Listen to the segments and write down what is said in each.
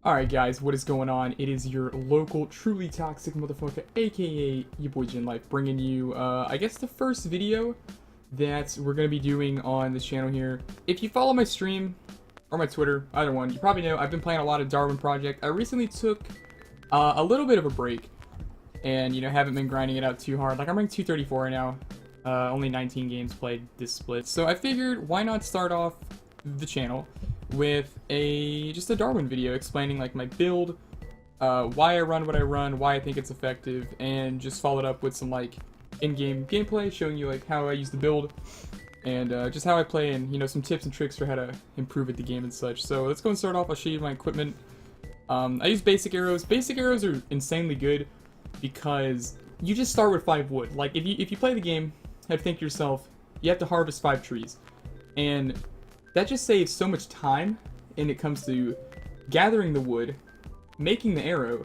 Alright guys, what is going on? It is your local, truly toxic motherfucker, aka your boy Genlife, bringing you, I guess the first video that we're going to be doing on this channel here. If you follow my stream, or my Twitter, either one, you probably know I've been playing a lot of Darwin Project. I recently took a little bit of a break, and, you know, haven't been grinding it out too hard. Like, I'm ranked 234 right now, only 19 games played this split. So I figured, why not start off the channel with just a Darwin video explaining like my build, why I run what I run, why I think it's effective, and just follow it up with some like in-game gameplay showing you like how I use the build and just how I play, and you know, some tips and tricks for how to improve at the game and such. So let's go and start off. I'll show you my equipment. I use basic arrows. Basic arrows are insanely good because you just start with 5 wood. Like if you play the game, you have to think to yourself, you have to harvest 5 trees, and that just saves so much time when it comes to gathering the wood, making the arrow,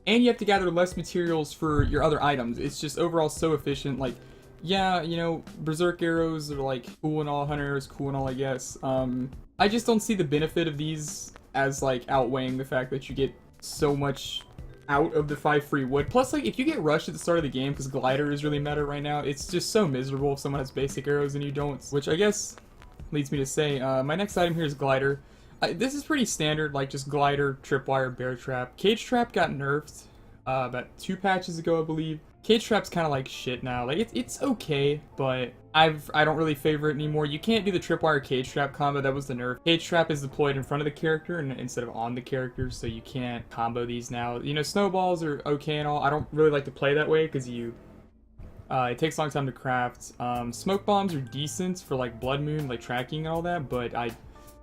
and you have to gather less materials for your other items. It's just overall so efficient. Like, yeah, you know, berserk arrows are like cool and all, hunter arrows cool and all, I guess. I just don't see the benefit of these as like outweighing the fact that you get so much out of the 5 free wood. Plus, like, if you get rushed at the start of the game, because glider is really meta right now, it's just so miserable if someone has basic arrows and you don't, which I guess leads me to say, my next item here is glider. This is pretty standard, like just glider, tripwire, bear trap. Cage trap got nerfed about 2 patches ago, I believe. Cage trap's kind of like shit now. Like it's okay, but I don't really favor it anymore. You can't do the tripwire cage trap combo. That was the nerf. Cage trap is deployed in front of the character and instead of on the character, so you can't combo these now. You know, snowballs are okay and all. I don't really like to play that way because it takes a long time to craft. Smoke bombs are decent for like Blood Moon, like tracking and all that, but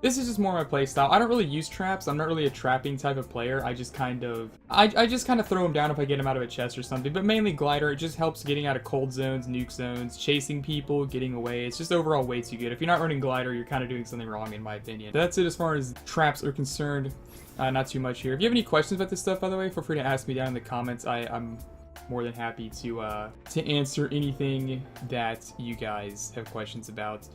this is just more my playstyle. I don't really use traps. I'm not really a trapping type of player. I just kind of throw them down if I get them out of a chest or something, but mainly glider. It just helps getting out of cold zones, nuke zones, chasing people, getting away. It's just overall way too good. If you're not running glider, you're kind of doing something wrong in my opinion. But that's it as far as traps are concerned. Not too much here. If you have any questions about this stuff, by the way, feel free to ask me down in the comments. I'm more than happy to answer anything that you guys have questions about.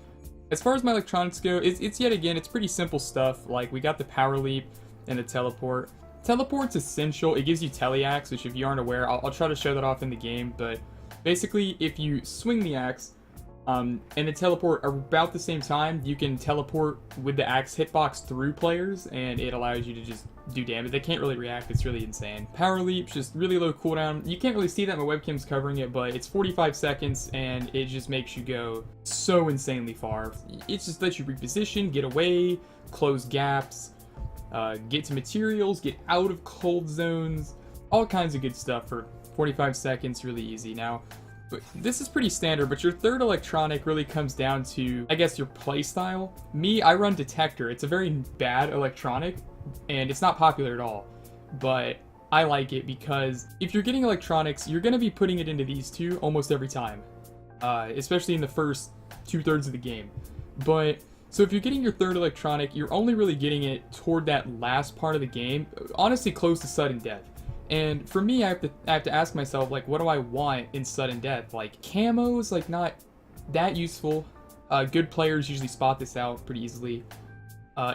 As far as my electronics go, it's yet again, it's pretty simple stuff. Like, we got the power leap and the teleport. Teleport's essential. It gives you teleaxe, which if you aren't aware, I'll try to show that off in the game, but basically if you swing the axe and the teleport are about the same time, you can teleport with the axe hitbox through players, and it allows you to just do damage. They can't really react. It's really insane. Power leap's just really low cooldown. You can't really see that, my webcam's covering it, but it's 45 seconds, and it just makes you go so insanely far. It just lets you reposition, get away, close gaps, get to materials, get out of cold zones, all kinds of good stuff for 45 seconds, really easy. Now, but this is pretty standard, but your third electronic really comes down to, I guess, your playstyle. Me, I run Detector. It's a very bad electronic, and it's not popular at all, but I like it because if you're getting electronics, you're going to be putting it into these two almost every time, especially in the first 2/3 of the game. But so if you're getting your third electronic, you're only really getting it toward that last part of the game, honestly close to sudden death. And for me, I have to ask myself, like, what do I want in sudden death? Like, camo's like not that useful. Good players usually spot this out pretty easily.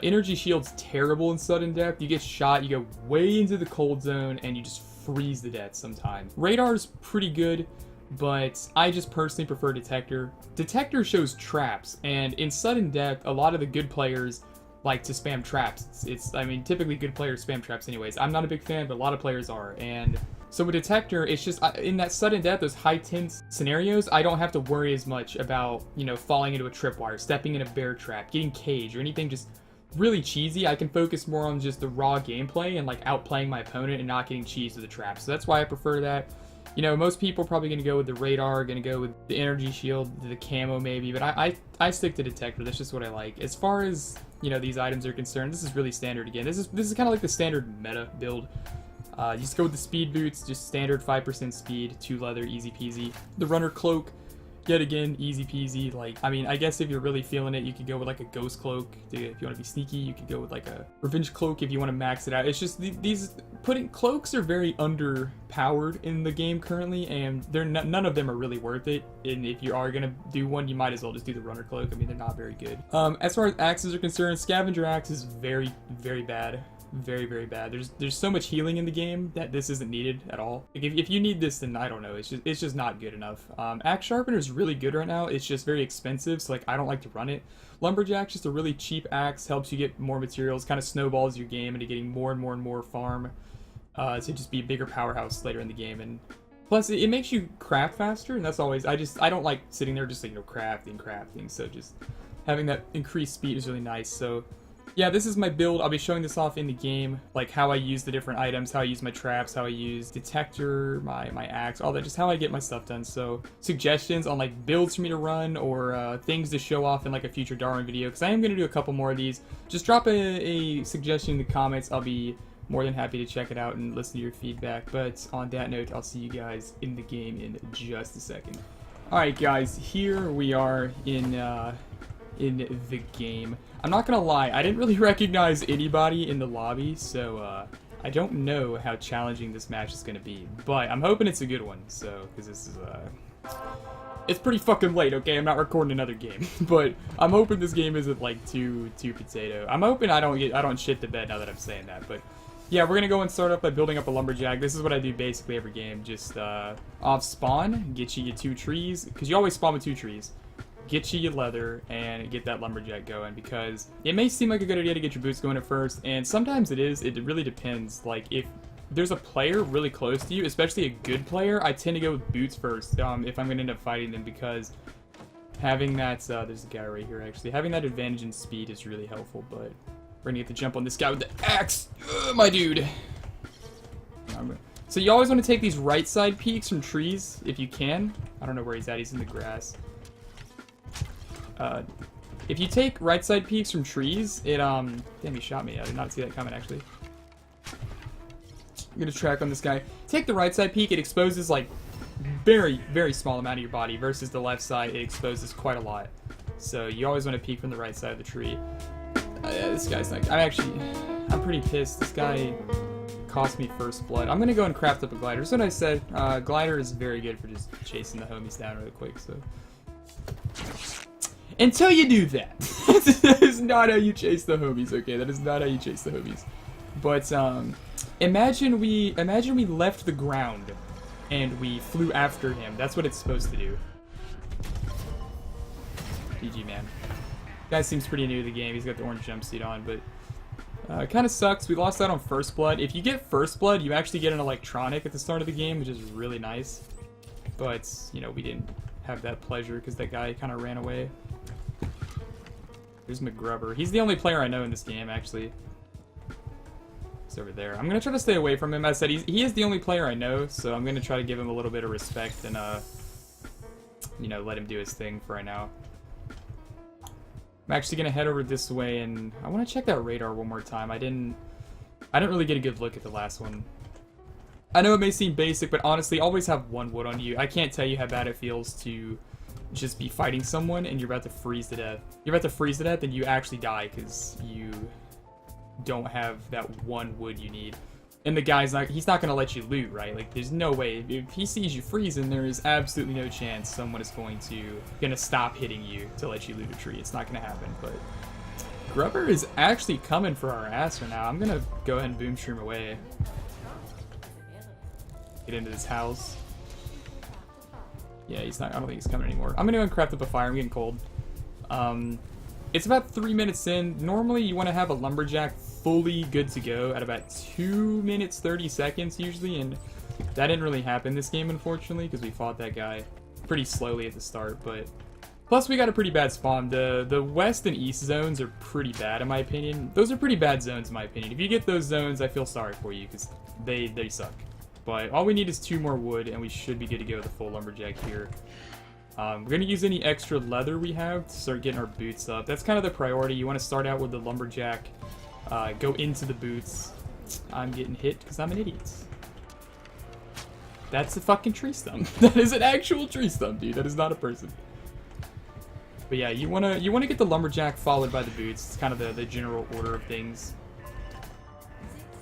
Energy shield's terrible in sudden death. You get shot, you go way into the cold zone, and you just freeze to death sometimes. Radar's pretty good, but I just personally prefer Detector. Detector shows traps, and in sudden death, a lot of the good players like to spam traps. I mean, typically good players spam traps anyways. I'm not a big fan, but a lot of players are. And so with Detector, it's just, in that sudden death, those high tense scenarios, I don't have to worry as much about, you know, falling into a tripwire, stepping in a bear trap, getting caged, or anything just really cheesy. I can focus more on just the raw gameplay and like outplaying my opponent and not getting cheesed with the trap. So that's why I prefer that. You know, most people are probably going to go with the radar, going to go with the energy shield, the camo maybe, but I stick to Detector. That's just what I like. As far as, you know, these items are concerned, this is really standard again. This is kind of like the standard meta build. You just go with the speed boots, just standard 5% speed, 2 leather, easy peasy. The runner cloak, yet again, easy peasy. Like, I mean, I guess if you're really feeling it, you could go with like a ghost cloak. If you want to be sneaky, you could go with like a revenge cloak if you want to max it out. It's just cloaks are very underpowered in the game currently, and none of them are really worth it. And if you are gonna do one, you might as well just do the runner cloak. I mean, they're not very good. As far as axes are concerned, scavenger axe is very, very bad. Very, very bad. There's so much healing in the game that this isn't needed at all. Like, if you need this, then I don't know. It's just not good enough. Axe Sharpener is really good right now. It's just very expensive, so like I don't like to run it. Lumberjack's just a really cheap axe. Helps you get more materials. Kind of snowballs your game into getting more and more and more farm to just be a bigger powerhouse later in the game. And plus, it makes you craft faster, and that's always I don't like sitting there just like crafting. So just having that increased speed is really nice. So yeah, this is my build. I'll be showing this off in the game, like how I use the different items, how I use my traps, how I use detector, my axe, all that, just how I get my stuff done. So suggestions on like builds for me to run or things to show off in like a future Darwin video, because I am going to do a couple more of these. Just drop a suggestion in the comments. I'll be more than happy to check it out and listen to your feedback. But on that note, I'll see you guys in the game in just a second. Alright guys, here we are in the game. I'm not gonna lie, I didn't really recognize anybody in the lobby, so I don't know how challenging this match is gonna be, but I'm hoping it's a good one. So, because this is it's pretty fucking late, okay? I'm not recording another game, but I'm hoping this game isn't like too potato. I'm hoping I don't shit the bed now that I'm saying that, but yeah, we're gonna go and start off by building up a lumberjack. This is what I do basically every game. Just off spawn, get you your 2 trees, because you always spawn with 2 trees. Get you your leather and get that lumberjack going, because it may seem like a good idea to get your boots going at first, and sometimes it is. It really depends. Like, if there's a player really close to you, especially a good player, I tend to go with boots first if I'm going to end up fighting them, because having that, there's a guy right here actually, having that advantage in speed is really helpful. But we're going to get to jump on this guy with the axe, my dude. So you always want to take these right side peaks from trees if you can. I don't know where he's at, he's in the grass. If you take right side peaks from trees, it, damn, he shot me. I did not see that coming, actually. I'm gonna track on this guy. Take the right side peak, it exposes, like, very, very small amount of your body, versus the left side, it exposes quite a lot. So, you always want to peek from the right side of the tree. Yeah, this guy's not, I'm pretty pissed. This guy cost me first blood. I'm gonna go and craft up a glider. That's what I said. Glider is very good for just chasing the homies down really quick, so. Until you do that. That is not how you chase the homies, okay? That is not how you chase the homies. But, imagine we left the ground and we flew after him. That's what it's supposed to do. GG, man. Guy seems pretty new to the game. He's got the orange jumpsuit on, but it kind of sucks. We lost out on first blood. If you get first blood, you actually get an electronic at the start of the game, which is really nice. But, you know, we didn't have that pleasure because that guy kind of ran away. Here's McGrubber. He's the only player I know in this game, actually. He's over there. I'm going to try to stay away from him. As I said, he is the only player I know, so I'm going to try to give him a little bit of respect and, you know, let him do his thing for right now. I'm actually going to head over this way, and I want to check that radar one more time. I didn't really get a good look at the last one. I know it may seem basic, but honestly, always have 1 wood on you. I can't tell you how bad it feels to just be fighting someone and you're about to freeze to death. You're about to freeze to death and you actually die because you don't have that 1 wood you need. And the guy's he's not going to let you loot, right? Like, there's no way. If he sees you freezing, there is absolutely no chance someone is going to stop hitting you to let you loot a tree. It's not going to happen, but Grubber is actually coming for our ass right now. I'm going to go ahead and boom stream away. Get into this house. Yeah, he's not. I don't think he's coming anymore. I'm gonna go and craft up a fire. I'm getting cold. It's about 3 minutes in. Normally, you want to have a lumberjack fully good to go at about 2 minutes 30 seconds usually, and that didn't really happen this game, unfortunately, because we fought that guy pretty slowly at the start. But plus, we got a pretty bad spawn. The west and east zones are pretty bad, in my opinion. Those are pretty bad zones, in my opinion. If you get those zones, I feel sorry for you because they suck. But all we need is 2 more wood, and we should be good to go with a full lumberjack here. We're going to use any extra leather we have to start getting our boots up. That's kind of the priority. You want to start out with the lumberjack, go into the boots. I'm getting hit because I'm an idiot. That's a fucking tree stump. That is an actual tree stump, dude. That is not a person. But yeah, you wanna get the lumberjack followed by the boots. It's kind of the general order of things.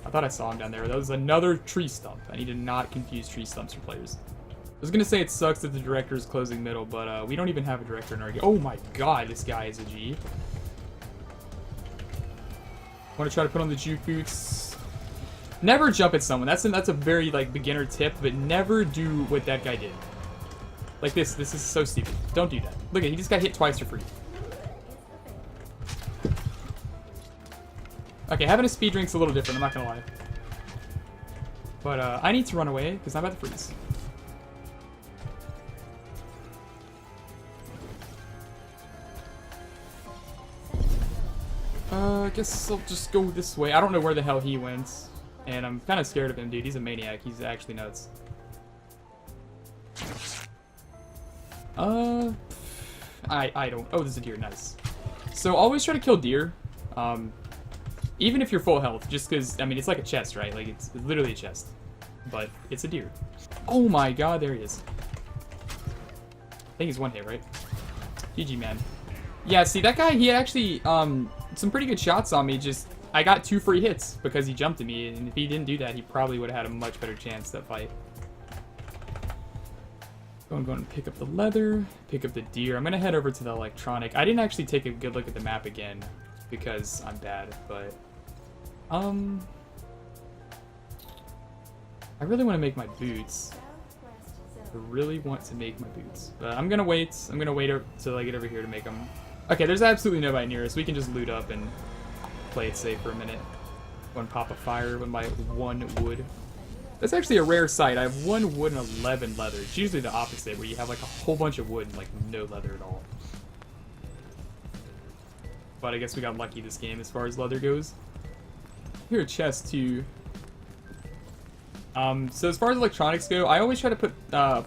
I thought I saw him down there. That was another tree stump. I need to not confuse tree stumps for players. I was gonna say it sucks that the director is closing middle, but we don't even have a director in our game. Oh my god, this guy is a G. Want to try to put on the juke boots. Never jump at someone. That's a very, like, beginner tip, but never do what that guy did. Like this is so stupid. Don't do that. Look at, he just got hit twice for free. Okay, having a speed drink's a little different, I'm not gonna lie. But, I need to run away, because I'm about to freeze. I guess I'll just go this way. I don't know where the hell he went. And I'm kind of scared of him, dude. He's a maniac. He's actually nuts. I don't... Oh, there's a deer. Nice. So, always try to kill deer. Even if you're full health. Just because, I mean, it's like a chest, right? Like, it's literally a chest. But it's a deer. Oh my god, there he is. I think he's one hit, right? GG, man. Yeah, see, that guy, he had actually, some pretty good shots on me. Just, I got 2 free hits because he jumped at me. And if he didn't do that, he probably would have had a much better chance that fight. Go and pick up the leather, pick up the deer. I'm gonna head over to the electronic. I didn't actually take a good look at the map again because I'm bad, but I really want to make my boots. I really want to make my boots, but I'm gonna wait. I'm gonna wait till I get over here to make them. Okay, there's absolutely nobody near us. We can just loot up and play it safe for a minute. Go and pop a fire with my 1 wood. That's actually a rare sight. I have 1 wood and 11 leather. It's usually the opposite, where you have like a whole bunch of wood and like no leather at all. But I guess we got lucky this game as far as leather goes. Here, a chest too. So as far as electronics go, I always try to put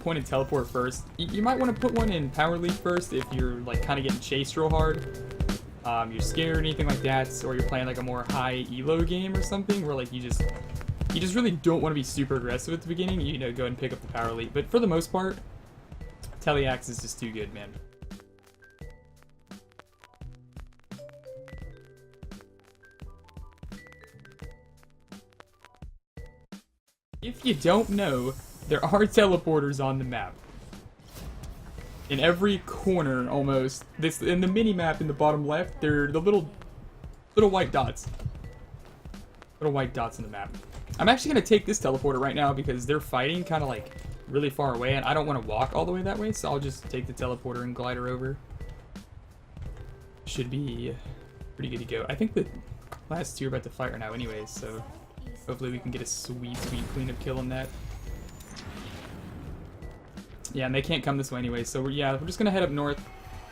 point and teleport first. You might want to put one in power leaf first if you're like kind of getting chased real hard. You're scared or anything like that, or you're playing like a more high elo game or something where like you just really don't want to be super aggressive at the beginning. You know, go ahead and pick up the power leaf. But for the most part, Teleaxe is just too good, man. If you don't know, there are teleporters on the map. In every corner, almost. In the mini-map in the bottom left, they're the little white dots. Little white dots in the map. I'm actually going to take this teleporter right now because they're fighting kind of like really far away, and I don't want to walk all the way that way, so I'll just take the teleporter and glide her over. Should be pretty good to go. I think the last 2 are about to fight right now anyways, so hopefully we can get a sweet cleanup kill on that. Yeah, and they can't come this way anyway, so we're just going to head up north,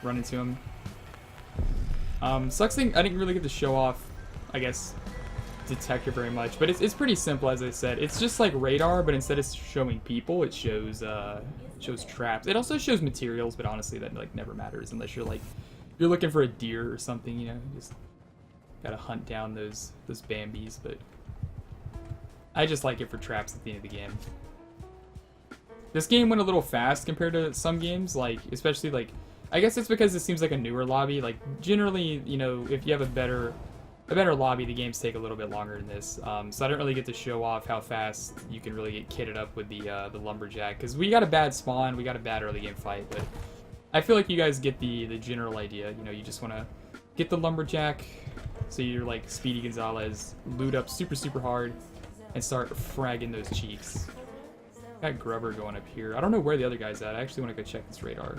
run into them. Sucks thing, I didn't really get to show off, I guess, detector very much, but it's pretty simple, as I said. It's just like radar, but instead of showing people, it shows traps. It also shows materials, but honestly that like never matters unless you're looking for a deer or something, you know. You just gotta hunt down those Bambis, but I just like it for traps at the end of the game. This game went a little fast compared to some games, like especially like I guess it's because it seems like a newer lobby. Like generally, you know, if you have a better lobby, the games take a little bit longer than this. So I don't really get to show off how fast you can really get kitted up with the lumberjack, because we got a bad spawn, we got a bad early game fight, but I feel like you guys get the general idea. You know, you just want to get the lumberjack, so you're like Speedy Gonzalez, loot up super hard, and start fragging those cheeks. Got Grubber going up here. I don't know where the other guy's at. I actually want to go check this radar.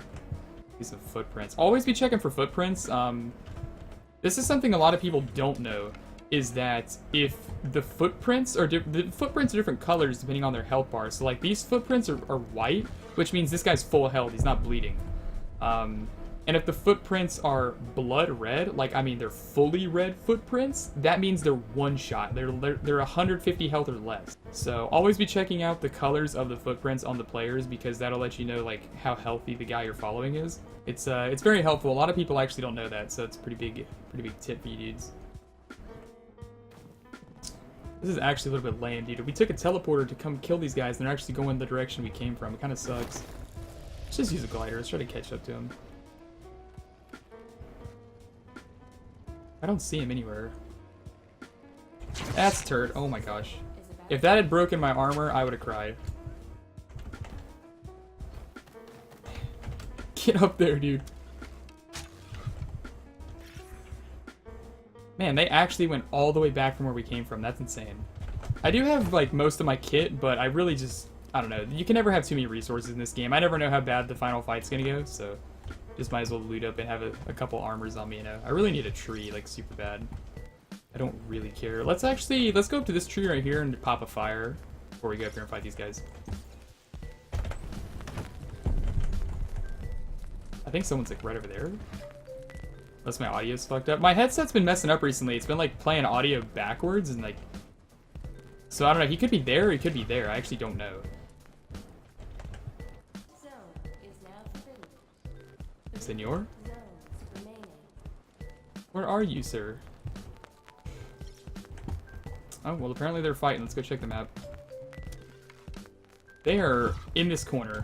These are footprints. Always be checking for footprints. This is something a lot of people don't know, is that if the footprints are different colors depending on their health bar. So like these footprints are white, which means this guy's full health, he's not bleeding. And if the footprints are blood red, like I mean they're fully red footprints, that means they're one shot. They're 150 health or less. So always be checking out the colors of the footprints on the players, because that'll let you know like how healthy the guy you're following is. It's very helpful. A lot of people actually don't know that, so it's a pretty big tip for you dudes. This is actually a little bit lame, dude. We took a teleporter to come kill these guys, and they're actually going the direction we came from. It kind of sucks. Let's just use a glider. Let's try to catch up to him. I don't see him anywhere. That's a turd. Oh my gosh. If that had broken my armor, I would have cried. Get up there, dude. Man, they actually went all the way back from where we came from. That's insane. I do have, like, most of my kit, but I really just, I don't know. You can never have too many resources in this game. I never know how bad the final fight's gonna go, so just might as well loot up and have a couple armors on me, you know. I really need a tree, like, super bad. I don't really care. Let's go up to this tree right here and pop a fire before we go up here and fight these guys. I think someone's, like, right over there. Unless my audio's fucked up. My headset's been messing up recently. It's been, like, playing audio backwards and, like... So, I don't know. He could be there or he could be there. I actually don't know. Senor? Where are you, sir? Oh, well, apparently they're fighting. Let's go check the map. They are in this corner.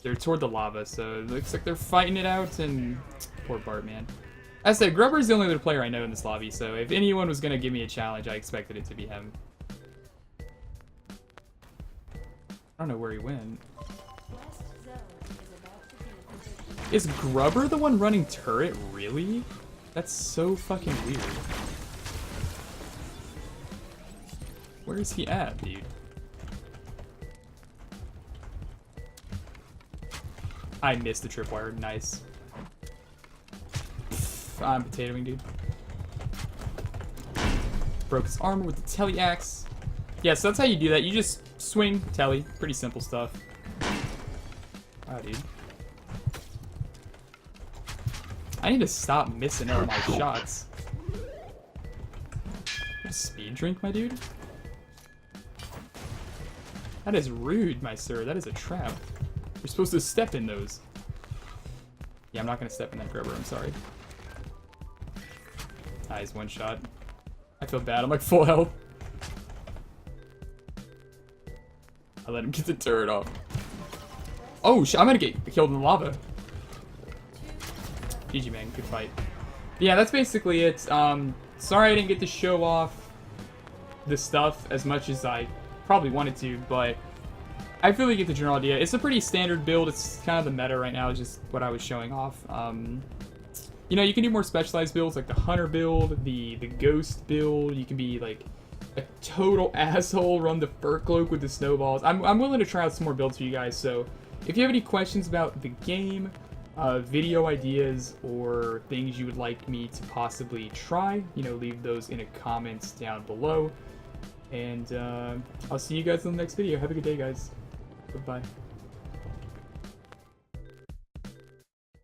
They're toward the lava, so it looks like they're fighting it out, and... Poor Bart, man. As I said, Grubber's the only other player I know in this lobby, so if anyone was going to give me a challenge, I expected it to be him. I don't know where he went. Is Grubber the one running turret? Really? That's so fucking weird. Where is he at, dude? I missed the tripwire. Nice. I'm potatoing, dude. Broke his armor with the telly axe. Yeah, so that's how you do that. You just swing, telly. Pretty simple stuff. Wow, dude. I need to stop missing all my shots. What a speed drink, my dude? That is rude, my sir. That is a trap. You're supposed to step in those. Yeah, I'm not gonna step in that Grubber. I'm sorry. Ah, he's one shot. I feel bad. I'm like full health. I let him get the turret off. Oh, I'm gonna get killed in the lava. GG, man. Good fight. Yeah, that's basically it. Sorry I didn't get to show off the stuff as much as I probably wanted to, but I feel like you get the general idea. It's a pretty standard build. It's kind of the meta right now, just what I was showing off. You know, you can do more specialized builds, like the Hunter build, the Ghost build. You can be, like, a total asshole, run the Fur Cloak with the snowballs. I'm willing to try out some more builds for you guys, so if you have any questions about the game, video ideas, or things you would like me to possibly try, you know, leave those in the comments down below. And I'll see you guys in the next video. Have a good day, guys. Goodbye.